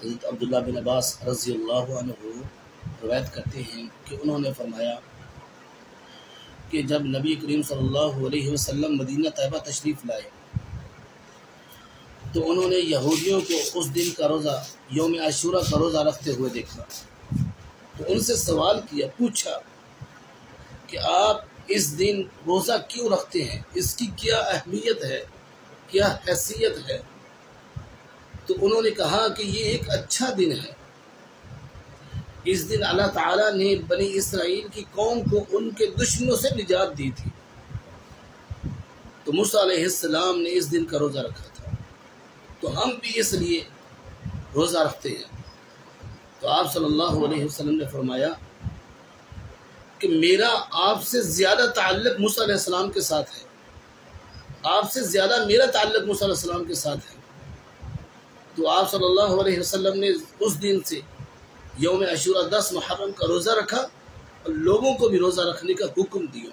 حضرت عبداللہ بن عباس رضی اللہ عنہ روایت کرتے ہیں کہ انہوں نے فرمایا کہ جب نبی کریم صلی اللہ علیہ وسلم مدینہ طیبہ تشریف لائے تو انہوں نے یہودیوں کو اس دن کا روزہ یوم عاشورہ کا روزہ رکھتے ہوئے دیکھا، تو ان سے سوال کیا، پوچھا کہ آپ اس دن روزہ کیوں رکھتے ہیں، اس کی کیا اہمیت ہے، کیا حیثیت ہے؟ تو انہوں نے کہا کہ یہ ایک اچھا دن ہے، اس دن اللہ تعالیٰ نے بنی اسرائیل کی قوم کو ان کے دشمنوں سے نجات دی تھی، تو موسیٰ علیہ السلام نے اس دن کا روزہ رکھا تھا، تو ہم بھی اس لیے روزہ رکھتے ہیں۔ تو آپ صلی اللہ علیہ وسلم نے فرمایا کہ میرا آپ سے زیادہ تعلق موسیٰ علیہ السلام کے ساتھ ہے، آپ سے زیادہ میرا تعلق موسیٰ علیہ السلام کے ساتھ ہے۔ تو آپ صلی اللہ علیہ وسلم نے اس دن سے یوم عاشورہ 10 محرم کا روزہ رکھا اور لوگوں کو بھی روزہ رکھنے کا حکم دیا۔